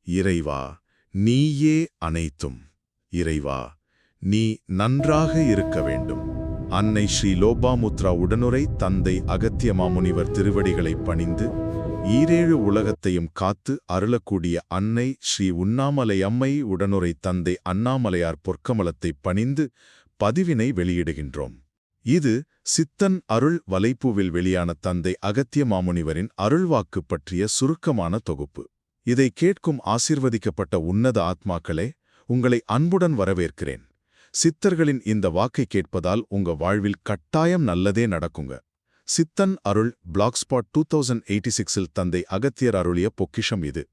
இறைவா, நீயே அனைத்தும். இறைவா, நீ நன்றாக இருக்க வேண்டும். அன்னை ஸ்ரீ லோபாமுத்ரா உடனுரை தந்தை அகத்திய மாமுனிவர் திருவடிகளைப் பணிந்து, ஈரேழு உலகத்தையும் காத்து அருளக்கூடிய அன்னை ஸ்ரீ உண்ணாமலை அம்மை உடனுரை தந்தை அண்ணாமலையார் பொற்கமலத்தைப் பணிந்து பதிவினை வெளியிடுகின்றோம். இது சித்தன் அருள் வலைப்பூவில் வெளியான தந்தை அகத்திய மாமுனிவரின் அருள்வாக்கு பற்றிய சுருக்கமான தொகுப்பு. இதை கேட்கும் ஆசீர்வதிக்கப்பட்ட உன்னத ஆத்மாக்களே, உங்களை அன்புடன் வரவேற்கிறேன். சித்தர்களின் இந்த வாக்கை கேட்பதால் உங்க வாழ்வில் கட்டாயம் நல்லதே நடக்குங்க. சித்தன் அருள் பிளாக்ஸ்பாட் 2086இல் தந்தை அகத்தியர் அருளிய பொக்கிஷம் இது.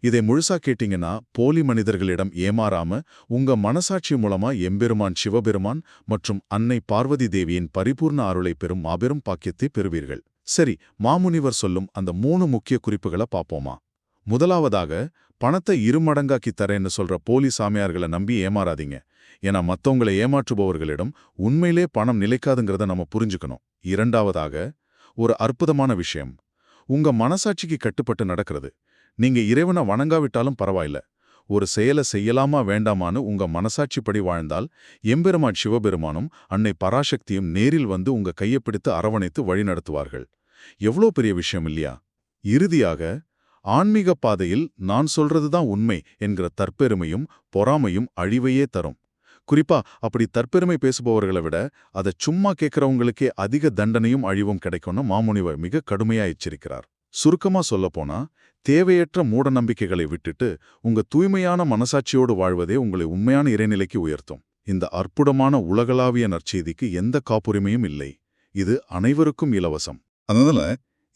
இதை முழுசா கேட்டீங்கன்னா போலி மனிதர்களிடம் ஏமாறாம உங்க மனசாட்சி மூலமா எம்பெருமான் சிவபெருமான் மற்றும் அன்னை பார்வதி தேவியின் பரிபூர்ண அருளை பெறும் மாபெரும் பாக்கியத்தை பெறுவீர்கள். சரி, மாமுனிவர் சொல்லும் அந்த 3 முக்கிய குறிப்புகளை பார்ப்போமா? முதலாவதாக, பணத்தை இருமடங்காக்கி தரேன்னு சொல்ற போலி சாமியார்களை நம்பி ஏமாறாதீங்க. ஏன்னா மத்தவங்களை ஏமாற்றுபவர்களிடம் உண்மையிலே பணம் நிலைக்காதுங்கிறத நம்ம புரிஞ்சுக்கணும். இரண்டாவதாக, ஒரு அற்புதமான விஷயம், உங்க மனசாட்சிக்கு கட்டுப்பட்டு நடக்கிறது. நீங்க இறைவனை வணங்காவிட்டாலும் பரவாயில்ல, ஒரு செயலை செய்யலாமா வேண்டாமான்னு உங்க மனசாட்சிப்படி வாழ்ந்தால் எம்பெருமான் சிவபெருமானும் அன்னை பராசக்தியும் நேரில் வந்து உங்க கையை பிடித்து அரவணைத்து வழிநடத்துவார்கள். எவ்வளோ பெரிய விஷயம் இல்லையா? இறுதியாக, ஆன்மீக பாதையில் நான் சொல்றதுதான் உண்மை என்கிற தற்பெருமையும் பொறாமையும் அழிவையே தரும். குறிப்பா அப்படி தற்பெருமை பேசுபவர்களை விட அதை சும்மா கேட்கறவங்களுக்கே அதிக தண்டனையும் அழிவும் கிடைக்கும்னு மாமுனிவர் மிக கடுமையா எச்சரிக்கிறார். சுருக்கமா சொல்லப்போனா, தேவையற்ற மூட நம்பிக்கைகளை விட்டுட்டு உங்க தூய்மையான மனசாட்சியோடு வாழ்வதே உங்களை உண்மையான இறைநிலைக்கு உயர்த்தும். இந்த அற்புதமான உலகளாவிய நற்செய்திக்கு எந்த காப்புரிமையும் இல்லை. இது அனைவருக்கும் இலவசம். அதனால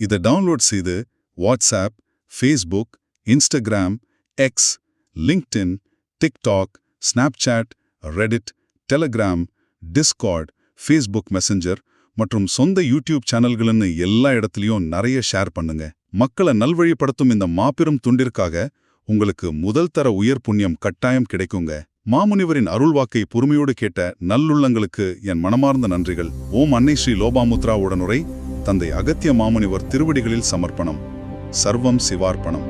இதை டவுன்லோட் செய்து WhatsApp, Facebook, Instagram, X, LinkedIn, TikTok, Snapchat, Reddit, Telegram, Discord, Facebook Messenger மற்றும் சொந்த யூடியூப் சேனல்கள்னு எல்லா இடத்துலையும் நிறைய ஷேர் பண்ணுங்க. மக்களை நல்வழிப்படுத்தும் இந்த மாபெரும் துண்டிற்காக உங்களுக்கு முதல் தர உயர் புண்ணியம் கட்டாயம் கிடைக்குங்க. மாமுனிவரின் அருள்வாக்கை பொறுமையோடு கேட்ட நல்லுள்ளங்களுக்கு என் மனமார்ந்த நன்றிகள். ஓம் அன்னை ஸ்ரீ லோபாமுத்ரா உடனுரை தந்தை அகத்திய மாமுனிவர் திருவடிகளில் சமர்ப்பணம். சர்வம் சிவார்ப்பணம்.